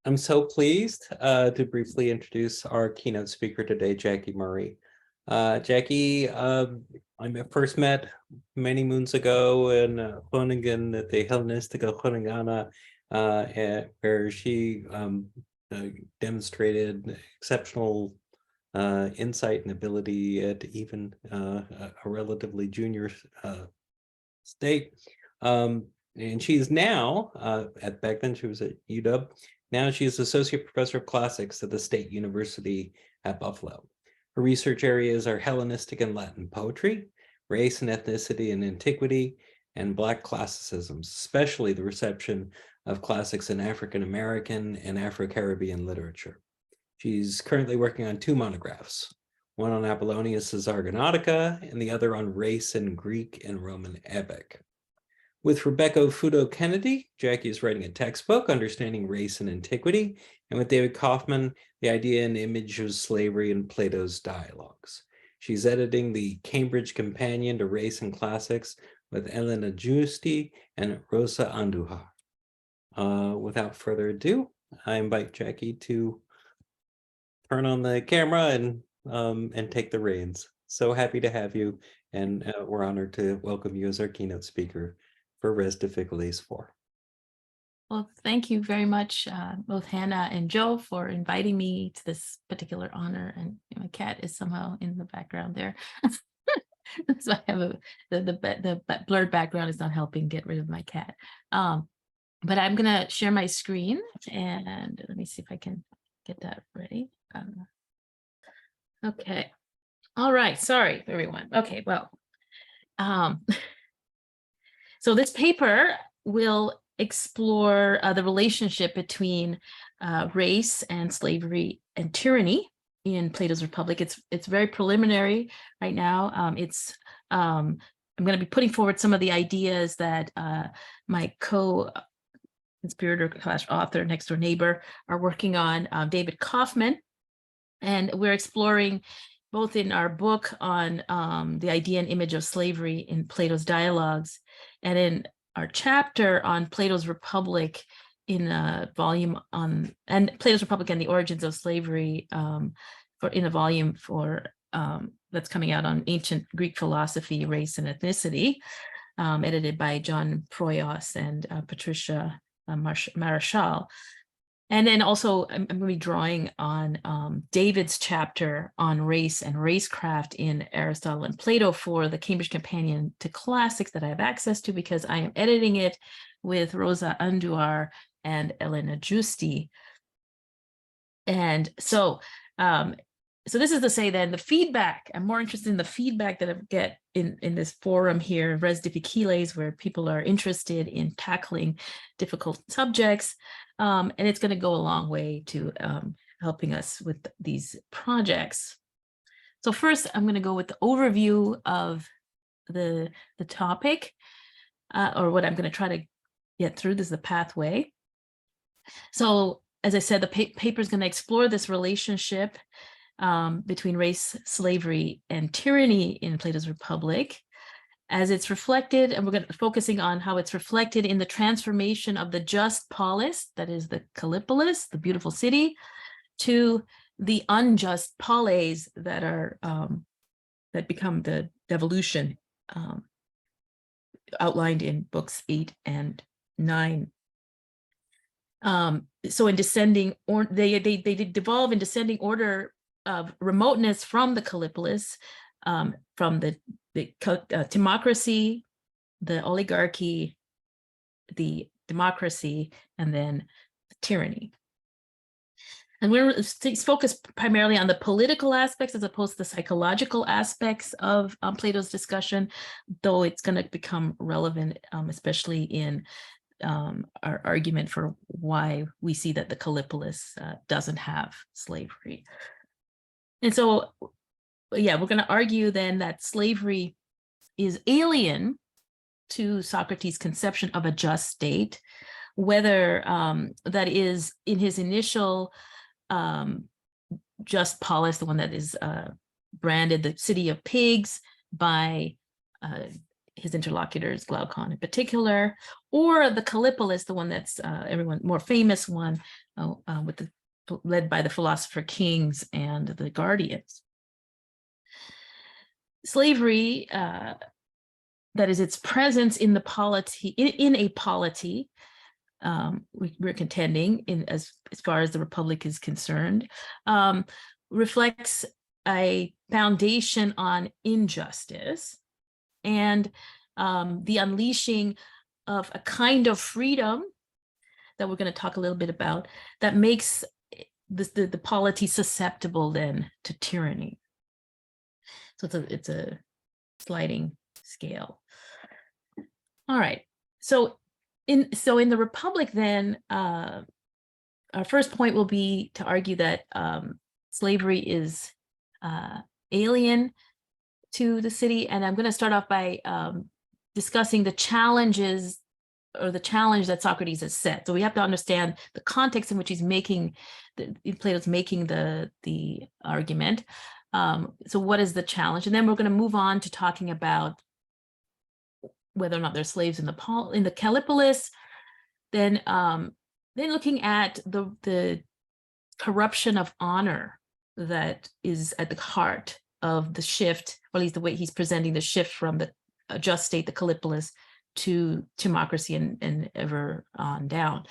I'm so pleased to briefly introduce our keynote speaker today, Jackie Murray. Jackie, I first met many moons ago in Groningen at the Hellenistica Groningana, where she demonstrated exceptional insight and ability at even a relatively junior state. And she is now, back then she was at UW, now she is Associate Professor of Classics at the State University at Buffalo. Her research areas are Hellenistic and Latin poetry, race and ethnicity and antiquity, and Black classicisms, especially the reception of classics in African American and Afro-Caribbean literature. She's currently working on 2 monographs, one on Apollonius's Argonautica and the other on race in Greek and Roman epic. With Rebecca Fudo Kennedy, Jackie is writing a textbook, Understanding Race and Antiquity, and with David Kaufman, The Idea and Image of Slavery in Plato's Dialogues. She's editing the Cambridge Companion to Race and Classics with Elena Giusti and Rosa Andujar. Without further ado, I invite Jackie to turn on the camera and take the reins. So happy to have you, and we're honored to welcome you as our keynote speaker for Res Difficulties 4. Well, thank you very much, both Hannah and Joe, for inviting me to this particular honor. And my cat is somehow in the background there. So I have the blurred background is not helping get rid of my cat. But I'm going to share my screen, and let me see if I can get that ready. Okay. All right. Sorry, everyone. Okay. Well, so this paper will explore the relationship between race and slavery and tyranny in Plato's Republic. It's very preliminary right now. I'm going to be putting forward some of the ideas that my co-conspirator / author, next door neighbor, are working on, David Kaufman, and we're exploring both in our book on the idea and image of slavery in Plato's Dialogues, and in our chapter on Plato's Republic in a volume on, and Plato's Republic and the Origins of Slavery in a volume for that's coming out on Ancient Greek Philosophy, Race and Ethnicity, edited by John Proyas and Patricia Marshall. And then also, I'm going to be drawing on David's chapter on race and racecraft in Aristotle and Plato for the Cambridge Companion to Classics that I have access to, because I am editing it with Rosa Andujar and Elena Giusti. And so, so this is to say then the feedback, I'm more interested in the feedback that I get in this forum here, Res Difficulties, where people are interested in tackling difficult subjects. And it's going to go a long way to helping us with these projects. So first, I'm going to go with the overview of the topic, or what I'm going to try to get through. This is the pathway. So as I said, the paper is going to explore this relationship between race, slavery, and tyranny in Plato's Republic, as it's reflected, and we're going to be focusing on how it's reflected in the transformation of the just polis, that is the Kallipolis, the beautiful city, to the unjust polis that are that become the devolution outlined in books 8 and 9. So in descending, or they devolve in descending order of remoteness from the Kallipolis, from the timocracy, the oligarchy, the democracy, and then the tyranny. And we're focused primarily on the political aspects as opposed to the psychological aspects of Plato's discussion, though it's going to become relevant, especially in our argument for why we see that the Kallipolis doesn't have slavery. And so, yeah, we're going to argue then that slavery is alien to Socrates' conception of a just state, whether that is in his initial just polis, the one that is branded the city of pigs by his interlocutors, Glaucon in particular, or the Callipolis, the one that's everyone more famous one, with the led by the philosopher kings and the guardians. Slavery, that is its presence in the polity, in a polity, we're contending as far as the Republic is concerned, reflects a foundation on injustice and the unleashing of a kind of freedom that we're going to talk a little bit about that makes the polity susceptible then to tyranny. So it's a sliding scale. All right. So in the Republic then, our first point will be to argue that slavery is alien to the city. And I'm going to start off by discussing the challenges, or the challenge that Socrates has set. So we have to understand the context in which he's making, Plato's making the argument. So what is the challenge? And then we're going to move on to talking about whether or not there's slaves in the Callipolis. Then looking at the corruption of honor that is at the heart of the shift, or at least the way he's presenting the shift from the just state, the Callipolis, to democracy and ever on down.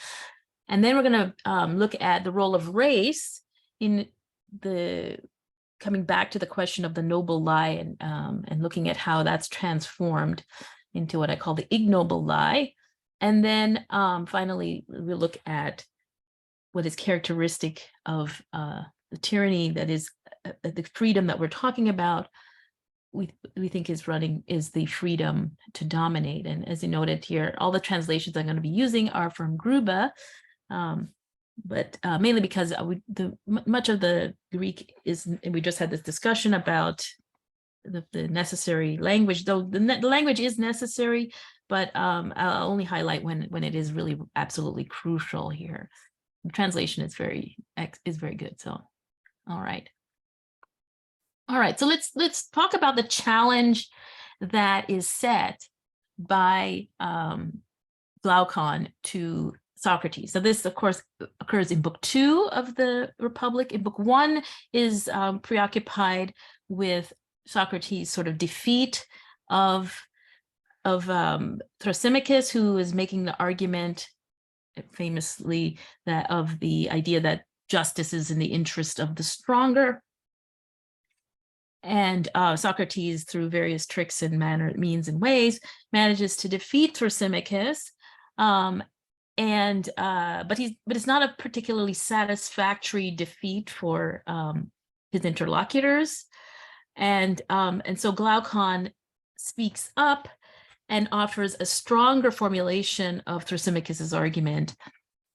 And then we're going to look at the role of race in coming back to the question of the noble lie, and looking at how that's transformed into what I call the ignoble lie. And then finally, we'll look at what is characteristic of the tyranny that is the freedom that we're talking about. We think is the freedom to dominate. And as you noted here, all the translations I'm going to be using are from Gruber, but mainly because much of the Greek is, and we just had this discussion about the necessary language, though the language is necessary, but I'll only highlight when it is really absolutely crucial here. The translation is very good. So, all right. All right, so let's talk about the challenge that is set by Glaucon to Socrates. So this, of course, occurs in Book 2 of the Republic. In Book 1 is preoccupied with Socrates' sort of defeat of Thrasymachus, who is making the argument famously that of the idea that justice is in the interest of the stronger. And Socrates, through various tricks and means and ways, manages to defeat Thrasymachus, but it's not a particularly satisfactory defeat for his interlocutors, and so Glaucon speaks up and offers a stronger formulation of Thrasymachus's argument,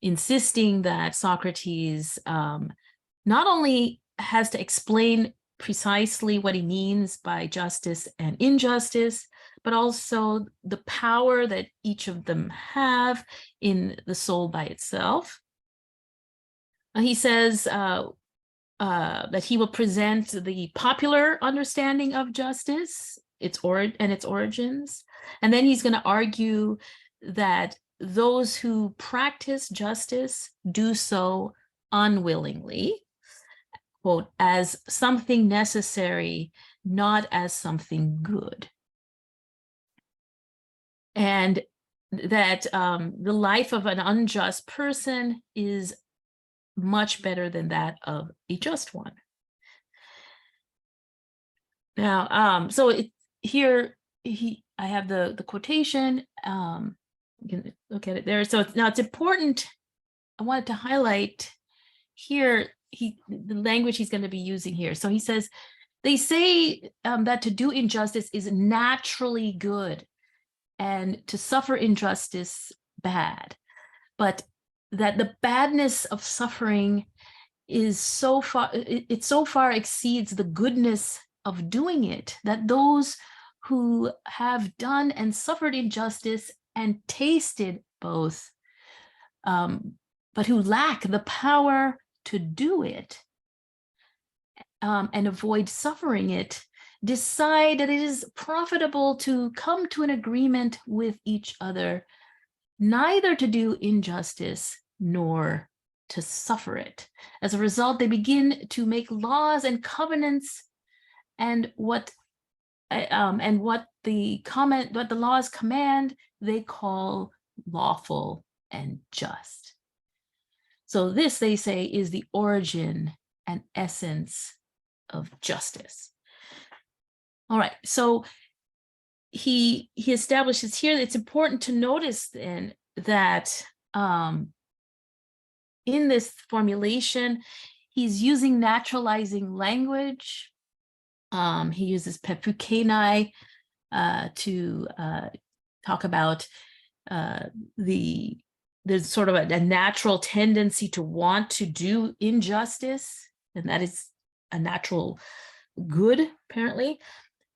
insisting that Socrates not only has to explain precisely what he means by justice and injustice, but also the power that each of them have in the soul by itself. He says that he will present the popular understanding of justice, its origins, and then he's going to argue that those who practice justice do so unwillingly, quote, as something necessary, not as something good. And that the life of an unjust person is much better than that of a just one. Now, here I have the quotation. You can look at it there. So now it's important. I wanted to highlight here the language he's going to be using here. So he says, they say that to do injustice is naturally good and to suffer injustice bad, but that the badness of suffering is so far exceeds the goodness of doing it, that those who have done and suffered injustice and tasted both, but who lack the power to do it and avoid suffering it, decide that it is profitable to come to an agreement with each other, neither to do injustice nor to suffer it. As a result, they begin to make laws and covenants, and what the laws command, they call lawful and just. So this, they say, is the origin and essence of justice. All right, so he establishes here that it's important to notice then that in this formulation, he's using naturalizing language. He uses pepukenai to talk about there's sort of a natural tendency to want to do injustice, and that is a natural good, apparently.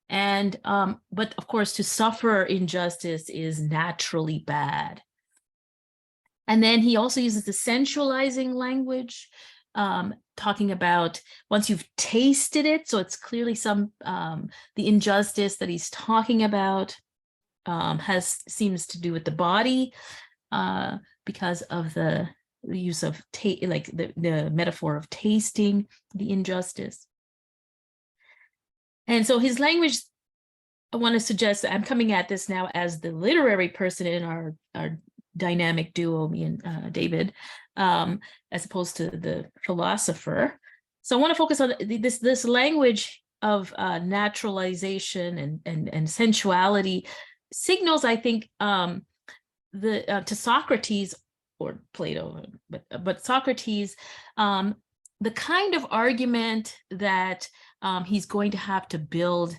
And but of course, to suffer injustice is naturally bad. And then he also uses the sensualizing language, talking about once you've tasted it, so it's clearly some the injustice that he's talking about seems to do with the body, because of the use of like the metaphor of tasting the injustice. And so his language, I want to suggest that I'm coming at this now as the literary person in our dynamic duo, me and David, as opposed to the philosopher. So I want to focus on this language of naturalization and sensuality signals, I think, to Socrates or Plato, but Socrates, the kind of argument that he's going to have to build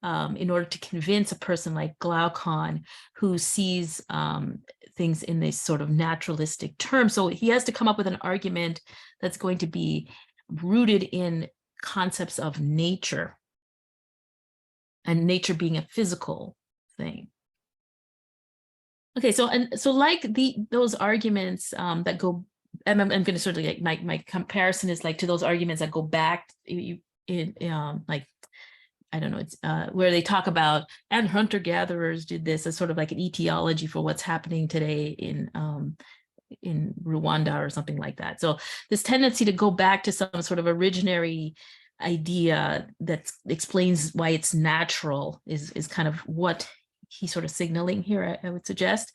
in order to convince a person like Glaucon, who sees things in this sort of naturalistic terms. So he has to come up with an argument that's going to be rooted in concepts of nature, and nature being a physical thing. Okay, so like those arguments that go, and I'm going to sort of like my comparison is like to those arguments that go back in like, I don't know, it's where they talk about, and hunter-gatherers did this as sort of like an etiology for what's happening today in Rwanda or something like that. So this tendency to go back to some sort of originary idea that explains why it's natural is kind of what he's sort of signaling here, I would suggest.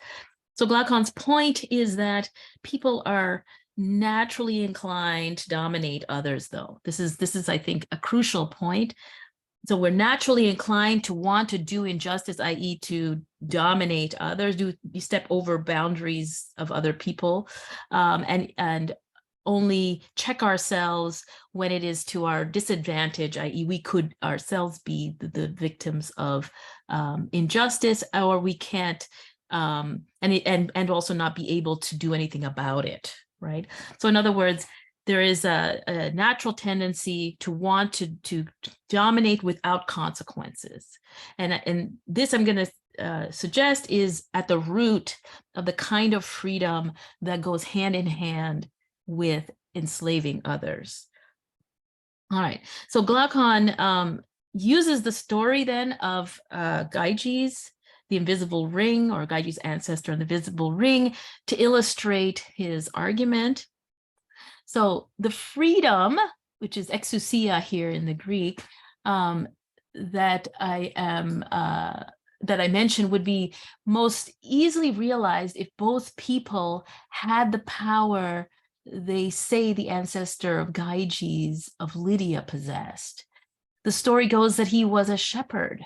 So Glaucon's point is that people are naturally inclined to dominate others, though. This is, I think, a crucial point. So we're naturally inclined to want to do injustice, i.e. to dominate others, you step over boundaries of other people, and only check ourselves when it is to our disadvantage, i.e. we could ourselves be the victims of injustice, or we can't, and also not be able to do anything about it, right? So in other words, there is a natural tendency to want to dominate without consequences. And this, I'm going to suggest, is at the root of the kind of freedom that goes hand in hand with enslaving others. All right, so Glaucon uses the story then of Gyges, the invisible ring, or Gyges' ancestor in the visible ring, to illustrate his argument. So the freedom, which is exousia here in the Greek, that I mentioned would be most easily realized if both people had the power they say the ancestor of Gyges of Lydia possessed. The story goes that he was a shepherd.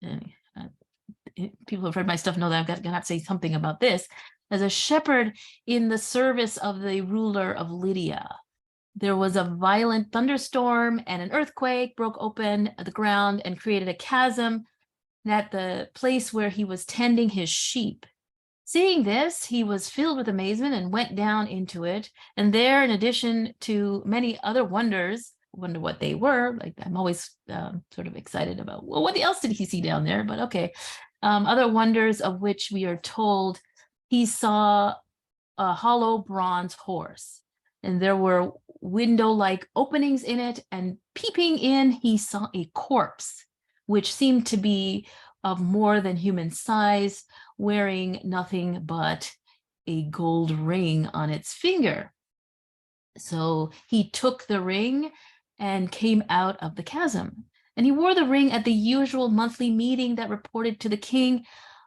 People who have read my stuff know that I'm going to have to say something about this. As a shepherd in the service of the ruler of Lydia. There was a violent thunderstorm and an earthquake broke open the ground and created a chasm at the place where he was tending his sheep. Seeing this, he was filled with amazement and went down into it. And there, in addition to many other wonders, wonder what they were, like I'm always sort of excited about, well, what else did he see down there? But okay, other wonders of which we are told he saw a hollow bronze horse, and there were window-like openings in it, and peeping in, he saw a corpse which seemed to be of more than human size, wearing nothing but a gold ring on its finger. So he took the ring and came out of the chasm. And he wore the ring at the usual monthly meeting that reported to the king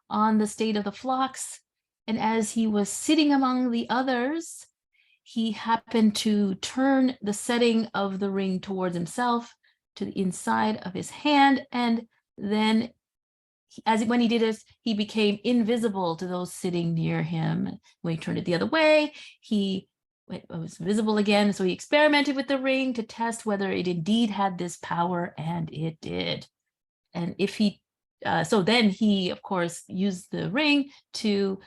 on the state of the flocks. And as he was sitting among the others, he happened to turn the setting of the ring towards himself, to the inside of his hand. And then when he did this, he became invisible to those sitting near him. When he turned it the other way, it was visible again. So he experimented with the ring to test whether it indeed had this power, and it did. And if he, so then he, of course, used the ring to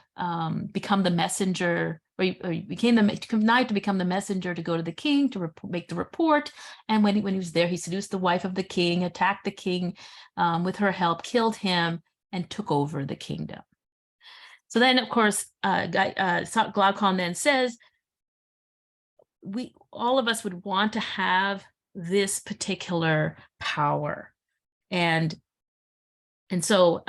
become the messenger, or he became connived to become the messenger to go to the king to make the report. And when he was there, he seduced the wife of the king, attacked the king with her help, killed him, and took over the kingdom. So then, of course, Glaucon then says, all of us would want to have this particular power. And so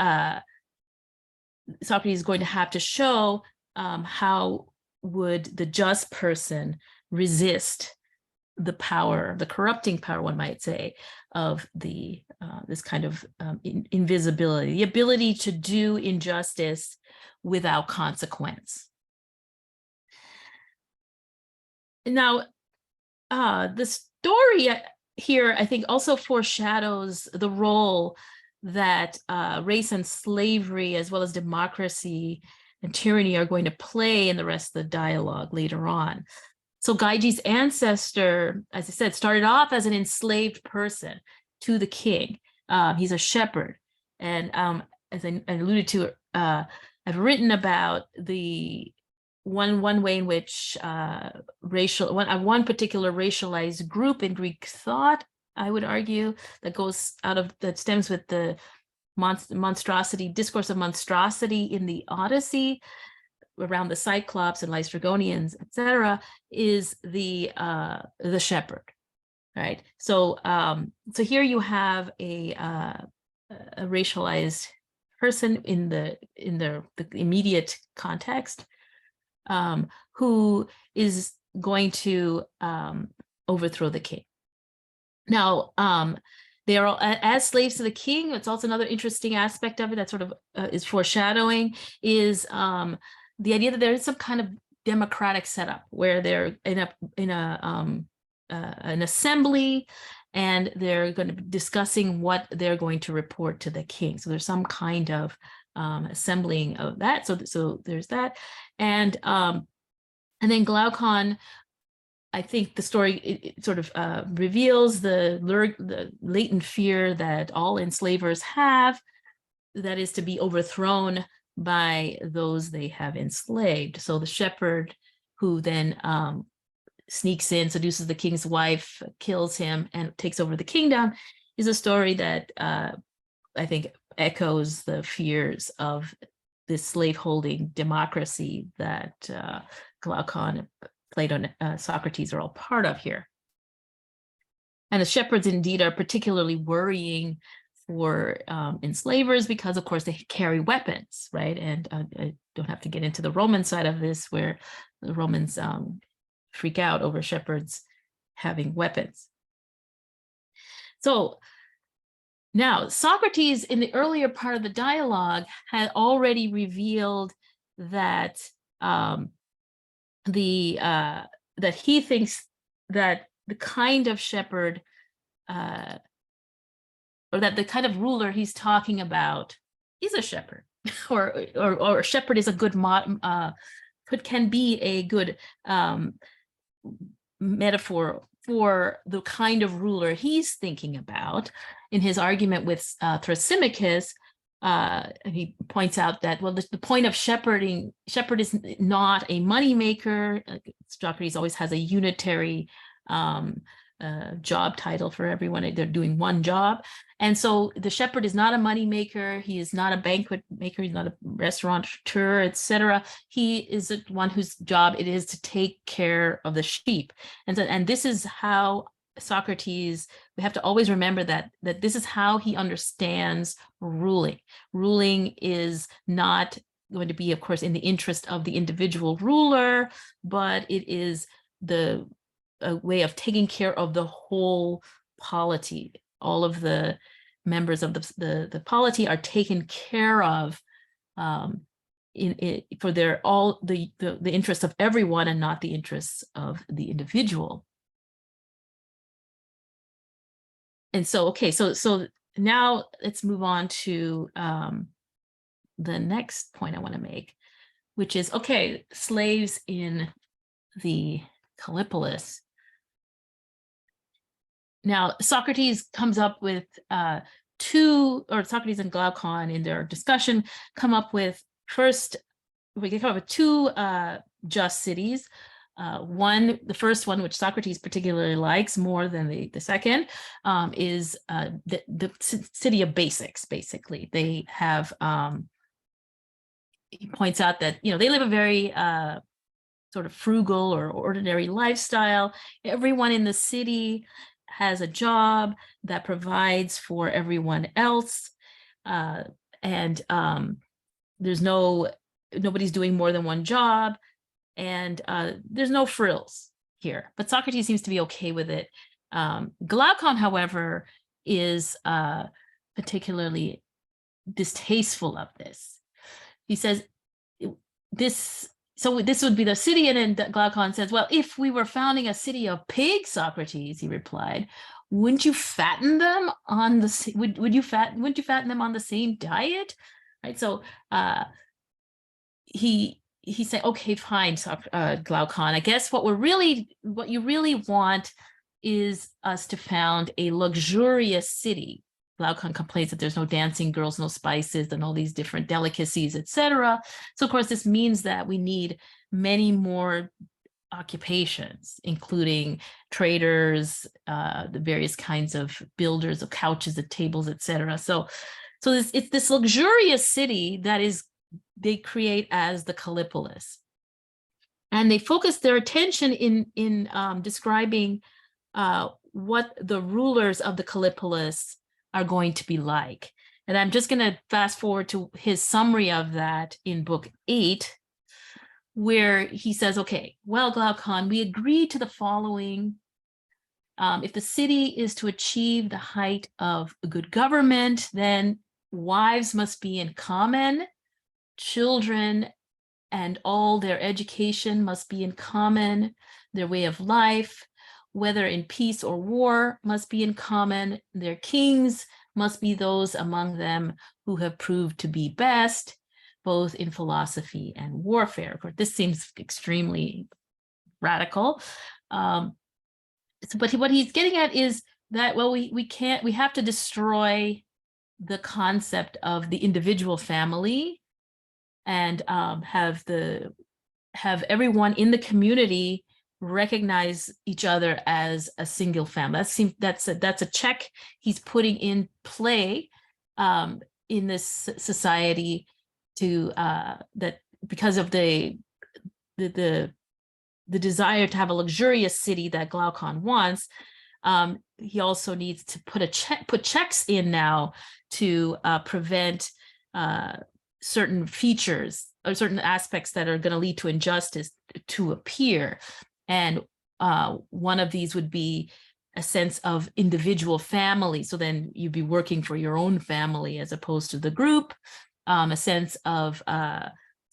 Socrates is going to have to show how would the just person resist the power, the corrupting power, one might say, of the this kind of invisibility, the ability to do injustice without consequence. Now, the story here, I think, also foreshadows the role that race and slavery, as well as democracy and tyranny, are going to play in the rest of the dialogue later on. So Gaiji's ancestor, as I said, started off as an enslaved person to the king. He's a shepherd. And as I alluded to, I've written about the one way in which one particular racialized group in Greek thought, I would argue, that stems with the discourse of monstrosity in the Odyssey, around the Cyclops and Lystragonians, etc., is the shepherd, right? So so here you have a racialized person in the immediate context, who is going to overthrow the king. Now, they are all, as slaves to the king. It's also another interesting aspect of it that sort of is foreshadowing, is the idea that there is some kind of democratic setup where they're in an assembly, and they're going to be discussing what they're going to report to the king. So there's some kind of assembling of that. So there's that, and then Glaucon, I think the story it sort of reveals the latent fear that all enslavers have, that is to be overthrown by those they have enslaved. So the shepherd, who then sneaks in, seduces the king's wife, kills him, and takes over the kingdom, is a story that I think echoes the fears of this slaveholding democracy that Glaucon, Plato, Socrates are all part of here. And the shepherds indeed are particularly worrying for enslavers because, of course, they carry weapons, right? And I don't have to get into the Roman side of this, where the Romans freak out over shepherds having weapons. So now, Socrates, in the earlier part of the dialogue, had already revealed that that he thinks that the kind of shepherd, or that the kind of ruler he's talking about is a shepherd, or a shepherd is a good can be a good metaphor for the kind of ruler he's thinking about. In his argument with Thrasymachus, he points out that, well, the point of shepherd is not a moneymaker. Socrates always has a unitary job title for everyone. They're doing one job. And so the shepherd is not a moneymaker. He is not a banquet maker. He's not a restaurateur, etc. He is one whose job it is to take care of the sheep. And this is how Socrates, we have to always remember that this is how he understands ruling. Ruling is not going to be, of course, in the interest of the individual ruler, but it is a way of taking care of the whole polity. All of the members of the polity are taken care of for the interest of everyone and not the interests of the individual. And so, okay, so now let's move on to the next point I want to make, which is, okay, slaves in the Callipolis. Now, Socrates comes up with Socrates and Glaucon in their discussion come up with we can come up with two just cities. The first one, which Socrates particularly likes more than the second, is the city of basics, basically. They have, he points out that, they live a very sort of frugal or ordinary lifestyle. Everyone in the city has a job that provides for everyone else. And there's nobody's doing more than one job, and there's no frills here. But Socrates seems to be okay with it. Glaucon, however, is particularly distasteful of this. He says this would be the city, and then Glaucon says, well, if we were founding a city of pigs, Socrates, he replied, wouldn't you fatten them on wouldn't you fatten them on the same diet? Right. So he said, okay, fine, Glaucon. I guess what you really want is us to found a luxurious city. Glaucon complains that there's no dancing girls, no spices, and all these different delicacies, etc. So, of course, this means that we need many more occupations, including traders, the various kinds of builders of couches, of tables, etc. So it's this luxurious city that they create as the Callipolis, and they focus their attention in describing what the rulers of the Callipolis are going to be like. And I'm just going to fast forward to his summary of that in book 8, where he says, okay, well, Glaucon, we agree to the following. If the city is to achieve the height of good government, then wives must be in common, children and all their education must be in common, their way of life, whether in peace or war, must be in common. Their kings must be those among them who have proved to be best, both in philosophy and warfare. Of course, this seems extremely radical. But what he's getting at is that, well, we have to destroy the concept of the individual family and have everyone in the community recognize each other as a single family. That's a check he's putting in play in this society to that because of the desire to have a luxurious city that Glaucon wants. He also needs to put checks in now to prevent certain features or certain aspects that are going to lead to injustice to appear. And one of these would be a sense of individual family. So then you'd be working for your own family as opposed to the group. A sense of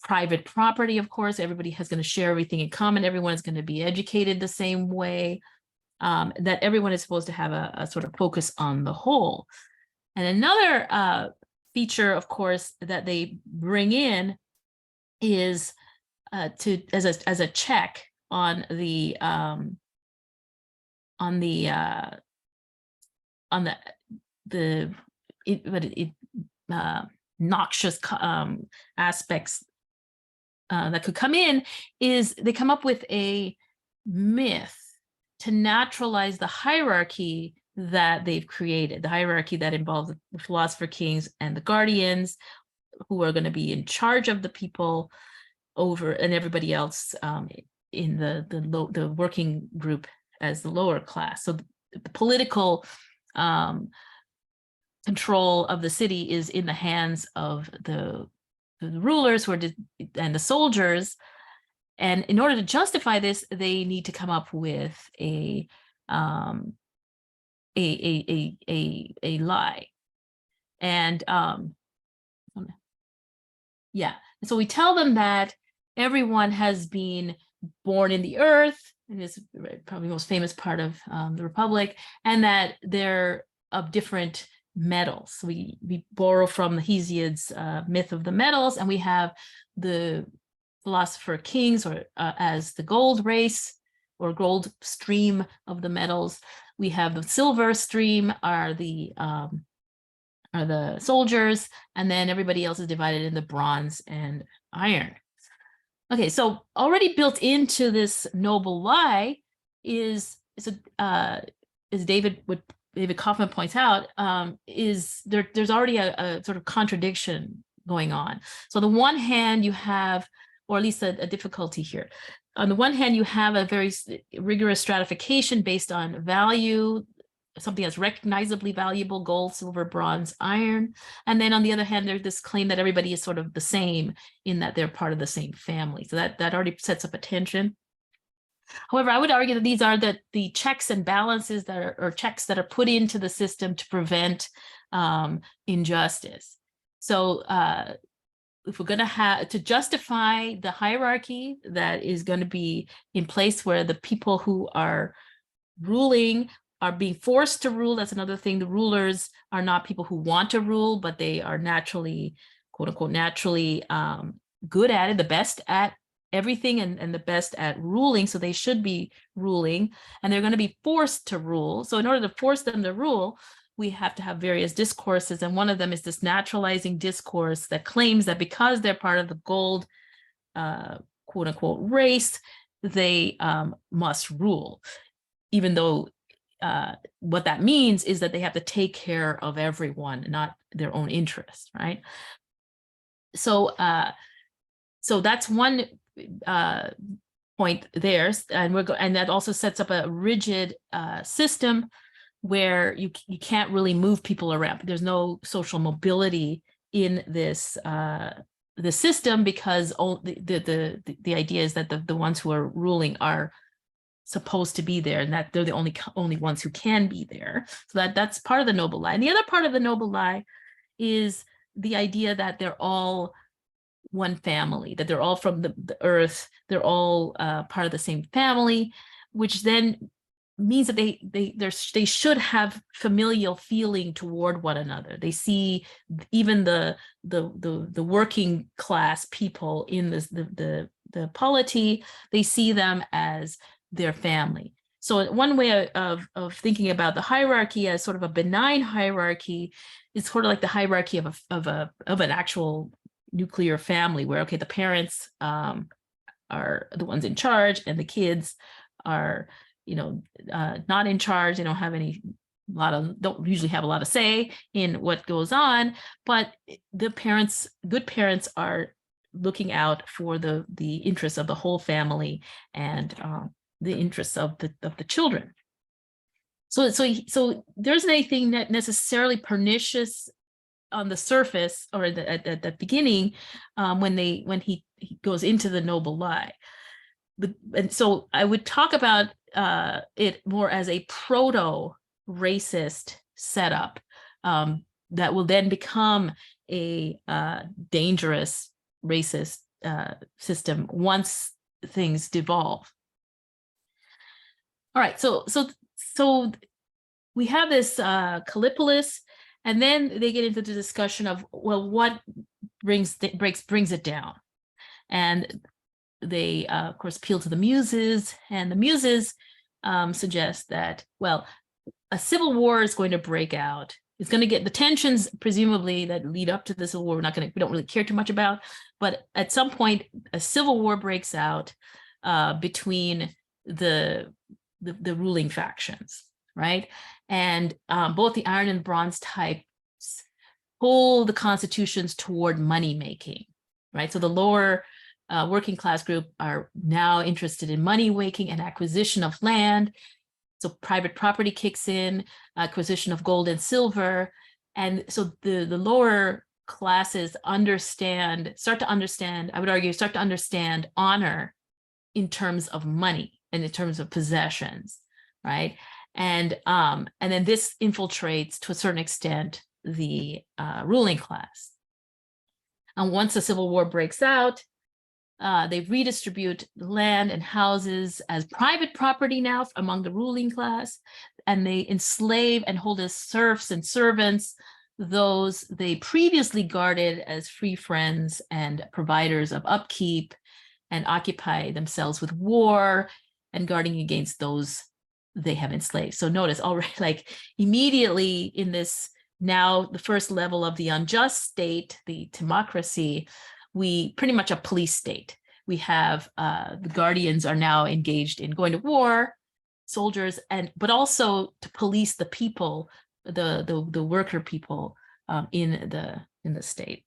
private property, of course, everybody is going to share everything in common. Everyone is going to be educated the same way. That everyone is supposed to have a sort of focus on the whole. And another feature, of course, that they bring in is as a check on the noxious aspects that could come in, is they come up with a myth to naturalize the hierarchy that they've created, the hierarchy that involves the philosopher kings and the guardians, who are going to be in charge of the people over and everybody else in the working group as the lower class. So the political control of the city is in the hands of the rulers and the soldiers. And in order to justify this, they need to come up with a lie. And yeah, and so we tell them that everyone has been born in the earth, and it's probably the most famous part of the Republic, and that they're of different metals. We borrow from the Hesiod's myth of the metals, and we have the philosopher kings, or as the gold race or gold stream of the metals. We have the silver stream are the soldiers, and then everybody else is divided into bronze and iron. Okay, so already built into this noble lie is as David Kaufman points out, is there's already a sort of contradiction going on. So on the one hand, you have, or at least a difficulty here. On the one hand, you have a very rigorous stratification based on value, something that's recognizably valuable: gold, silver, bronze, iron. And then on the other hand, there's this claim that everybody is sort of the same in that they're part of the same family. So that already sets up a tension. However, I would argue that these are the checks and balances that are, or checks that are put into the system to prevent injustice. So if we're going to have to justify the hierarchy that is going to be in place, where the people who are ruling are being forced to rule, that's another thing. The rulers are not people who want to rule, but they are naturally, quote unquote, naturally good at it, the best at everything, and the best at ruling. So they should be ruling, and they're going to be forced to rule. So in order to force them to rule, we have to have various discourses. And one of them is this naturalizing discourse that claims that because they're part of the gold, quote unquote, race, they must rule, even though what that means is that they have to take care of everyone, not their own interest, right? So so that's one point there, and that also sets up a rigid system where you can't really move people around. There's no social mobility in this the system, because the idea is that the ones who are ruling are supposed to be there, and that they're the only ones who can be there. So that's part of the noble lie. And the other part of the noble lie is the idea that they're all one family, that they're all from the earth, they're all part of the same family, which then means that they should have familial feeling toward one another. They see even the working class people in the polity, they see them as their family. So one way of thinking about the hierarchy as sort of a benign hierarchy is sort of like the hierarchy of an actual nuclear family, where, okay, the parents are the ones in charge, and the kids are, not in charge. They don't usually have a lot of say in what goes on, but the good parents are looking out for the interests of the whole family, and the interests of the children. So there isn't anything that necessarily pernicious on the surface, or at the beginning, when he goes into the noble lie. And so I would talk about it more as a proto-racist setup that will then become a dangerous racist system once things devolve. All right, so we have this Callipolis, and then they get into the discussion of, well, what brings it down, and they of course appeal to the muses, and the muses suggest that, well, a civil war is going to break out. It's going to get the tensions, presumably, that lead up to the civil war. We don't really care too much about, but at some point, a civil war breaks out between the ruling factions, right? And both the iron and bronze types pull the constitutions toward money making, right? So the lower working class group are now interested in money making and acquisition of land. So private property kicks in, acquisition of gold and silver. And so the lower classes start to understand, I would argue, start to understand honor in terms of money and in terms of possessions, right? And then this infiltrates to a certain extent the ruling class. And once the Civil War breaks out, they redistribute land and houses as private property now among the ruling class, and they enslave and hold as serfs and servants those they previously guarded as free friends and providers of upkeep, and occupy themselves with war and guarding against those they have enslaved. So notice already, like immediately in this, now the first level of the unjust state, the timocracy, we pretty much a police state. We have the guardians are now engaged in going to war, soldiers, but also to police the people, the worker people in the state.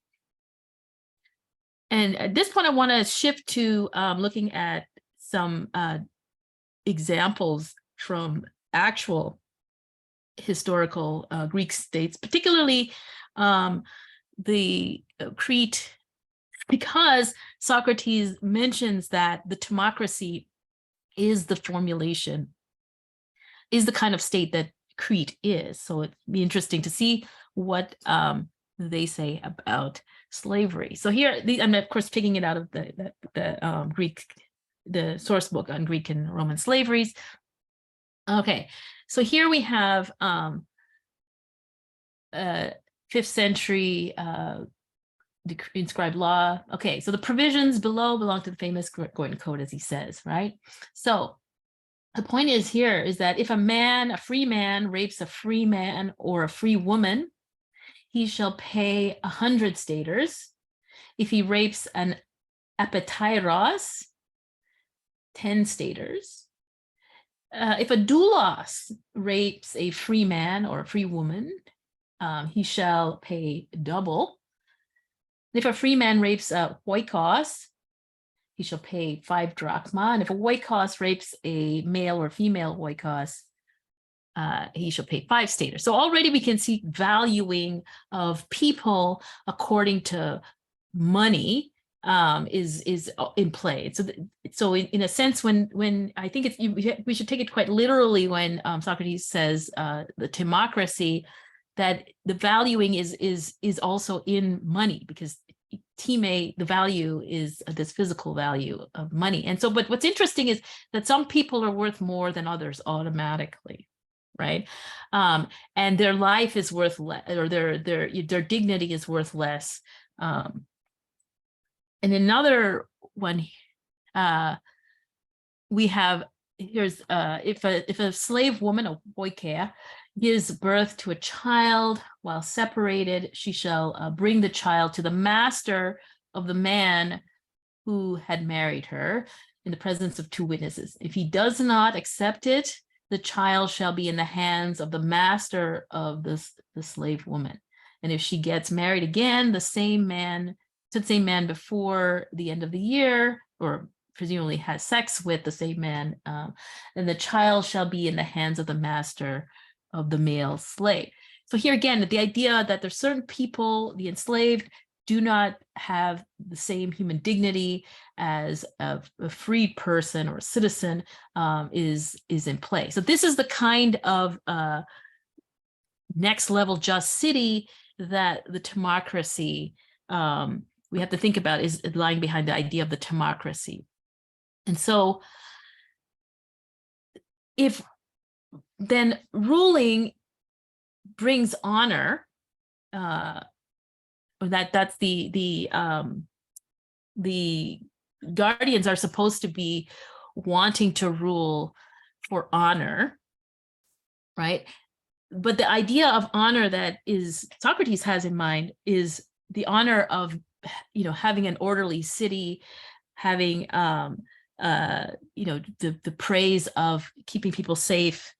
And at this point, I want to shift to looking at some examples from actual historical Greek states, particularly the Crete, because Socrates mentions that the timocracy is the formulation, is the kind of state that Crete is. So it'd be interesting to see what they say about slavery. So here, I'm of course taking it out of the Greek, the source book on Greek and Roman slaveries. Okay, so here we have 5th century inscribed law. Okay, so the provisions below belong to the famous Glaucon Code, as he says, right? So the point is here is that if a free man rapes a free man or a free woman, he shall pay 100 staters. If he rapes an apateiros, 10 staters. If a doulos rapes a free man or a free woman, he shall pay double. If a free man rapes a oikos, he shall pay 5 drachma. And if a oikos rapes a male or female oikos, he shall pay 5 staters. So already we can see valuing of people according to money is in play. So in a sense, when I think we should take it quite literally when Socrates says the timocracy, that the valuing is also in money, because time, the value is this physical value of money. And so, but what's interesting is that some people are worth more than others automatically, right? And their life is worth less, or their dignity is worth less. And another one, we have, here's if a slave woman, a boikea, gives birth to a child while separated, she shall bring the child to the master of the man who had married her in the presence of 2 witnesses. If he does not accept it, the child shall be in the hands of the master of the slave woman. And if she gets married again, the same man before the end of the year, or presumably has sex with the same man, then the child shall be in the hands of the master of the male slave. So here again, the idea that there's certain people, the enslaved, do not have the same human dignity as a free person or a citizen is in play. So this is the kind of next level just city that the timocracy we have to think about is lying behind the idea of the timocracy. And so if then ruling brings honor, that's the guardians are supposed to be wanting to rule for honor, right? But the idea of honor that Socrates has in mind is the honor of, having an orderly city, having the praise of keeping people safe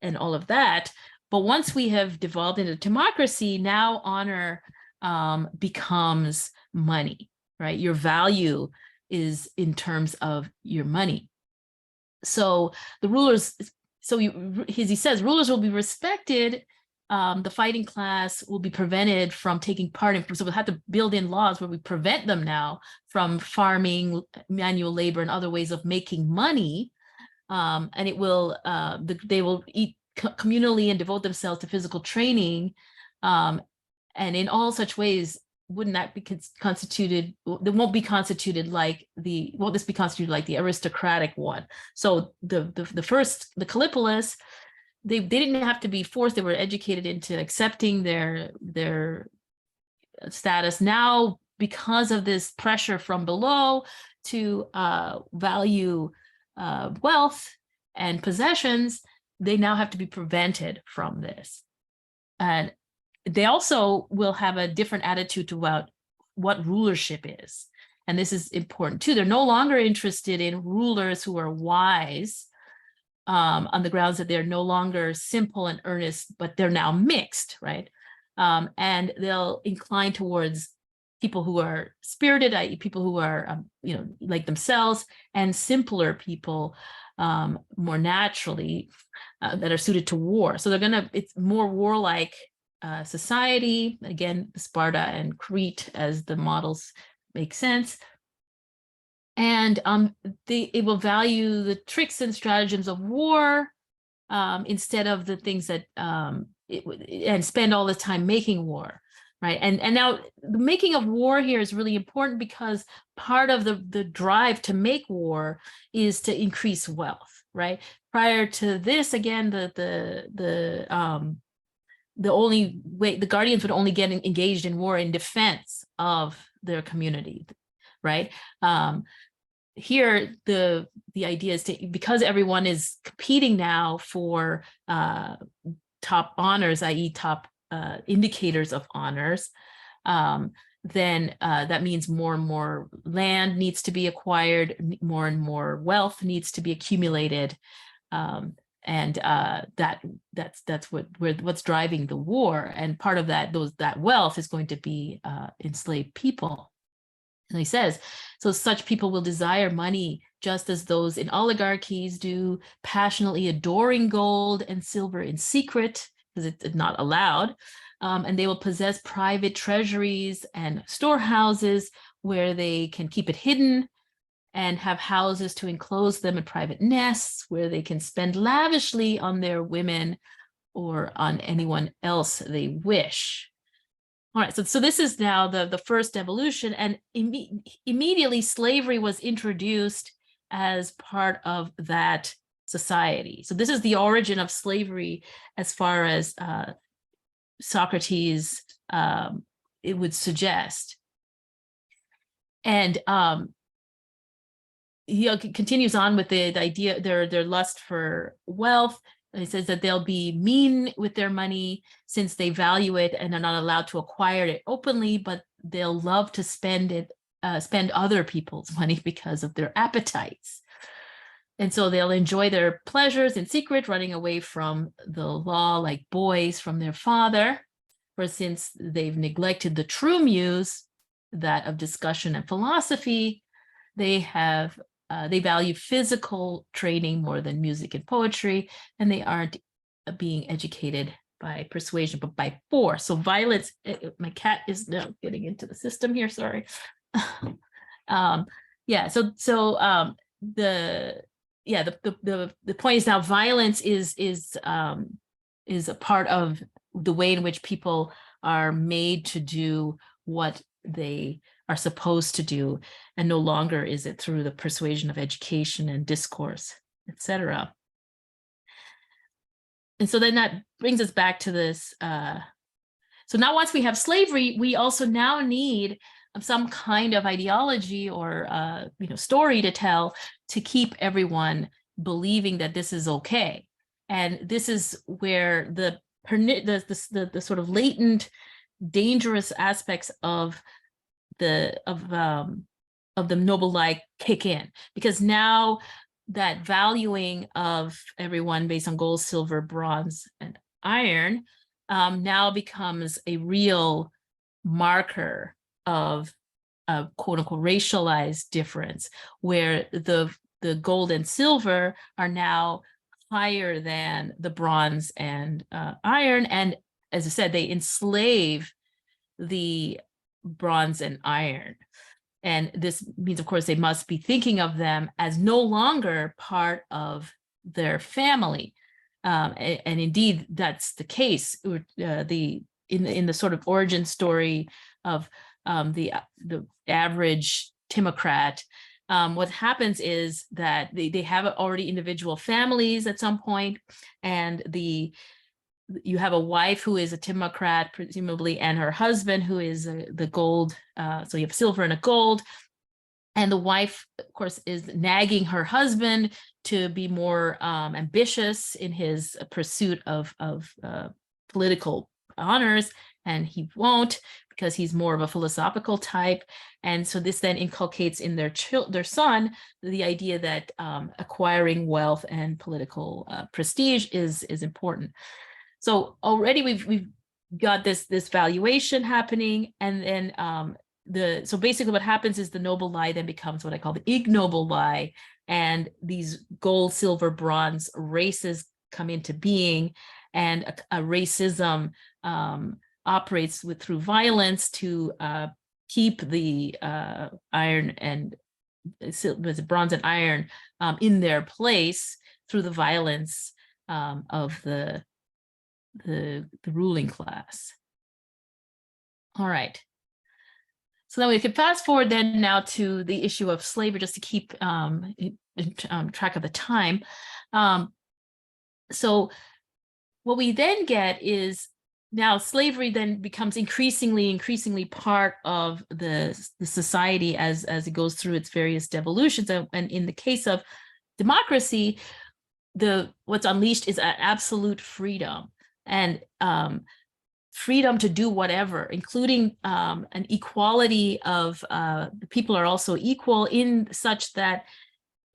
and all of that. But once we have devolved into democracy, now honor becomes money, right? Your value is in terms of your money. So the rulers so he says rulers will be respected. The fighting class will be prevented from taking part in, so we'll have to build in laws where we prevent them now from farming, manual labor, and other ways of making money. And it will, they will eat communally and devote themselves to physical training. And in all such ways, wouldn't that be constituted, they won't be constituted like the, won't this be constituted like the aristocratic one? So the first, the Callipolis, they didn't have to be forced, they were educated into accepting their status. Now, because of this pressure from below to value wealth and possessions, they now have to be prevented from this. And they also will have a different attitude about what rulership is. And this is important too. They're no longer interested in rulers who are wise, on the grounds that they're no longer simple and earnest, but they're now mixed, right? And they'll incline towards people who are spirited, i.e. people who are, like themselves, and simpler people, more naturally, that are suited to war. So it's more warlike society. Again, Sparta and Crete as the models make sense. And it will value the tricks and stratagems of war instead of the things that and spend all the time making war, right? And now the making of war here is really important because part of the drive to make war is to increase wealth, right? Prior to this, again, the only way the guardians would only get engaged in war in defense of their community, right? Here, the idea is because everyone is competing now for top honors, i.e. top indicators of honors, then that means more and more land needs to be acquired, more and more wealth needs to be accumulated, and that's what's driving the war. And part of that wealth is going to be enslaved people. And he says, so such people will desire money just as those in oligarchies do, passionately adoring gold and silver in secret, because it's not allowed. And they will possess private treasuries and storehouses where they can keep it hidden, and have houses to enclose them in private nests where they can spend lavishly on their women or on anyone else they wish. All right, so this is now the first evolution, and immediately slavery was introduced as part of that society. So this is the origin of slavery as far as Socrates it would suggest. And he continues on with the idea, their lust for wealth. He says that they'll be mean with their money since they value it and are not allowed to acquire it openly, but they'll love to spend other people's money because of their appetites. And so they'll enjoy their pleasures in secret, running away from the law like boys from their father. For since they've neglected the true muse, that of discussion and philosophy, they value physical training more than music and poetry, and they aren't being educated by persuasion, but by force. So violence, my cat is now getting into the system here, sorry. Yeah, the point is now violence is a part of the way in which people are made to do what they are supposed to do, and no longer is it through the persuasion of education and discourse, etc. And so then that brings us back to this. So now once we have slavery, we also now need some kind of ideology or story to tell to keep everyone believing that this is okay. And this is where the sort of latent, dangerous aspects of the noble like kick in, because now that valuing of everyone based on gold, silver, bronze, and iron now becomes a real marker of a quote unquote racialized difference, where the gold and silver are now higher than the bronze and iron. And as I said, they enslave the bronze and iron. And this means, of course, they must be thinking of them as no longer part of their family. And indeed, that's the case. In the sort of origin story of the average Timocrat, what happens is that they have already individual families at some point, and you have a wife who is a Timocrat, presumably, and her husband who is the gold. So you have silver and a gold. And the wife, of course, is nagging her husband to be more ambitious in his pursuit of political honors, and he won't, because he's more of a philosophical type. And so this then inculcates in their son the idea that acquiring wealth and political prestige is important. So already we've got this valuation happening, and then so basically what happens is the noble lie then becomes what I call the ignoble lie, and these gold, silver, bronze races come into being, and a racism operates through violence to keep the iron and bronze and iron in their place through the violence of the ruling class. All right. So then we can fast forward then now to the issue of slavery, just to keep track of the time. So what we then get is now slavery then becomes increasingly part of the society as it goes through its various devolutions. And in the case of democracy, what's unleashed is absolute freedom, and freedom to do whatever, including an equality of people are also equal, in such that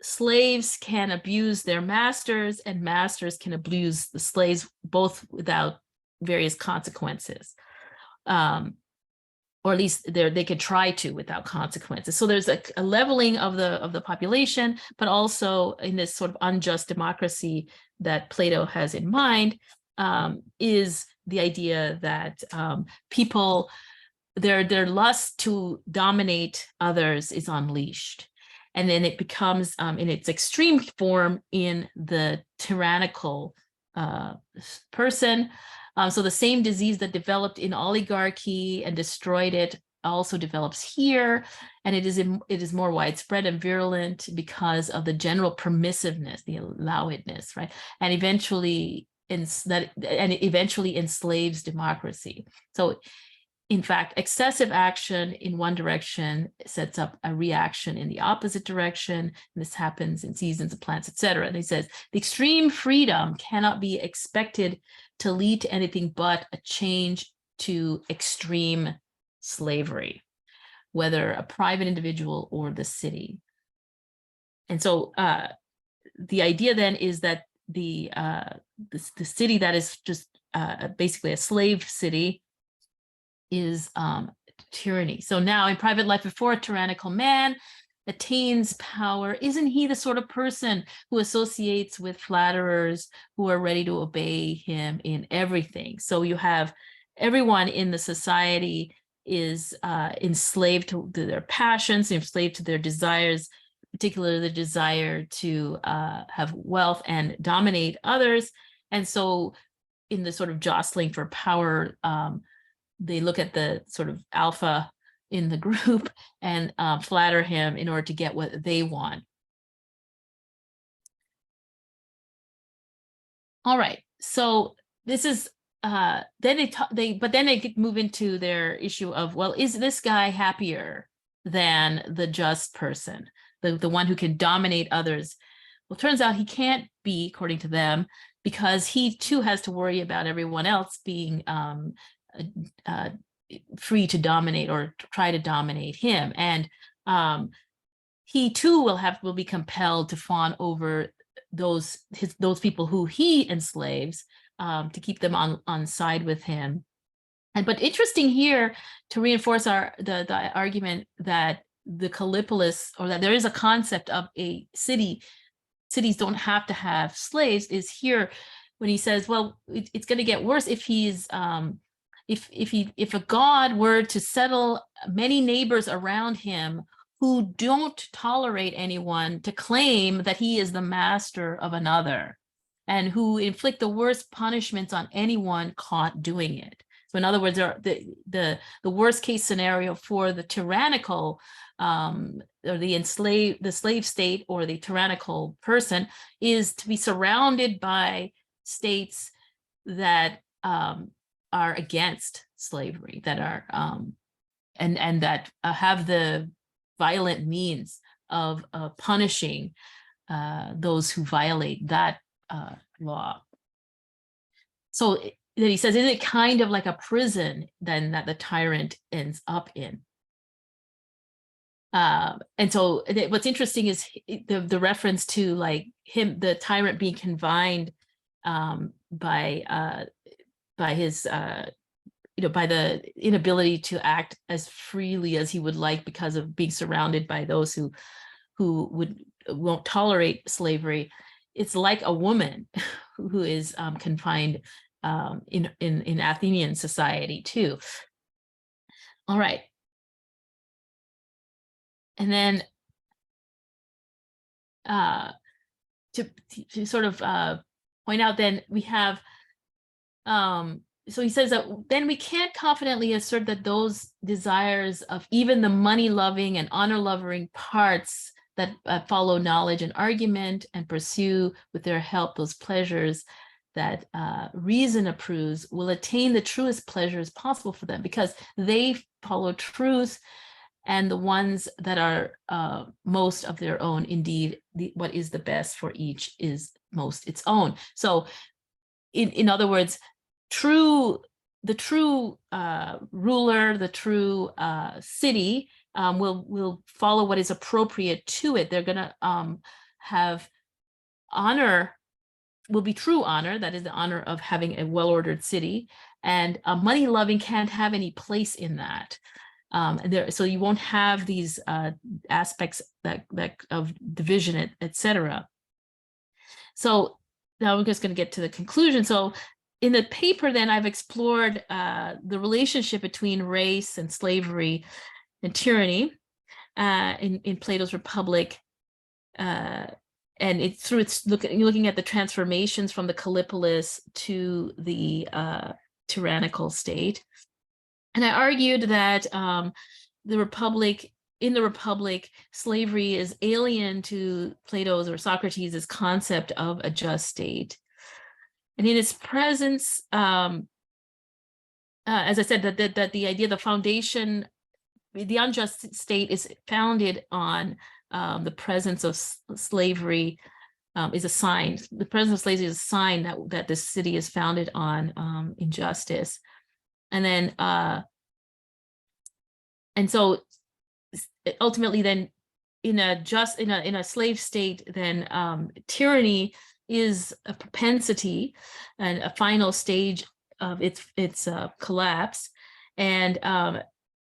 slaves can abuse their masters and masters can abuse the slaves, both without various consequences, or at least they could try to without consequences. So there's a leveling of the population, but also in this sort of unjust democracy that Plato has in mind, is the idea that people, their lust to dominate others is unleashed. And then it becomes in its extreme form in the tyrannical person. So the same disease that developed in oligarchy and destroyed it also develops here, and it is more widespread and virulent because of the general permissiveness, the allowedness, right? And eventually enslaves democracy. So in fact, excessive action in one direction sets up a reaction in the opposite direction. And this happens in seasons of plants, etc. And he says, the extreme freedom cannot be expected to lead to anything but a change to extreme slavery, whether a private individual or the city. And so the idea then is that the city that is just basically a slave city is tyranny. So now in private life, before a tyrannical man attains power, isn't he the sort of person who associates with flatterers who are ready to obey him in everything? So you have everyone in the society is enslaved to their passions, enslaved to their desires, particularly the desire to have wealth and dominate others. And so in the sort of jostling for power, they look at the sort of alpha in the group and flatter him in order to get what they want. All right, so this is then they move into their issue of, well, is this guy happier than the just person, the one who can dominate others? Well, it turns out he can't be, according to them, because he too has to worry about everyone else being free to dominate or try to dominate him, and he too will be compelled to fawn over those people who he enslaves, to keep them on side with him. But interesting here to reinforce the argument that the Callipolis, or that there is a concept of a city cities don't have to have slaves is here when he says, well, it's going to get worse if he's if a god were to settle many neighbors around him who don't tolerate anyone to claim that he is the master of another, and who inflict the worst punishments on anyone caught doing it. So in other words, the worst case scenario for the tyrannical or the slave state or the tyrannical person is to be surrounded by states that are against slavery, that are and that have the violent means of punishing those who violate that law. So that he says, isn't it kind of like a prison then that the tyrant ends up in? And so what's interesting is the reference to like him, the tyrant being confined by his by the inability to act as freely as he would like because of being surrounded by those who won't tolerate slavery. It's like a woman who is confined in Athenian society too. All right. And then to sort of point out, then we have, so he says that then we can't confidently assert that those desires of even the money-loving and honor-loving parts that follow knowledge and argument and pursue with their help those pleasures that reason approves will attain the truest pleasures possible for them, because they follow truth, and the ones that are most of their own, indeed, what is the best for each is most its own. So in other words, the true ruler, the true city will follow what is appropriate to it. They're going to have honor, will be true honor, that is the honor of having a well-ordered city, and money loving can't have any place in that. So you won't have these aspects that of division, etc. So now we're just going to get to the conclusion. So in the paper, then, I've explored the relationship between race and slavery and tyranny in Plato's Republic, and it's through looking at the transformations from the Callipolis to the tyrannical state. And I argued that in the Republic, slavery is alien to Plato's or Socrates' concept of a just state. And in its presence, as I said, that the idea, the foundation, the unjust state is founded on the presence of slavery is a sign. The presence of slavery is a sign that this city is founded on injustice. And then, and so ultimately, then, in a slave state, then tyranny is a propensity and a final stage of its collapse, and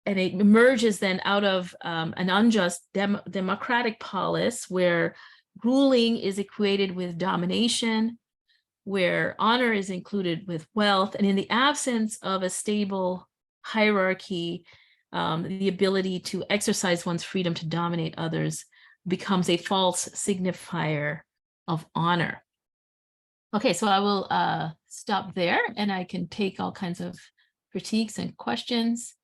it emerges then out of an unjust democratic polis where ruling is equated with domination, where honor is included with wealth, and in the absence of a stable hierarchy, the ability to exercise one's freedom to dominate others becomes a false signifier of honor. Okay, so I will stop there, and I can take all kinds of critiques and questions.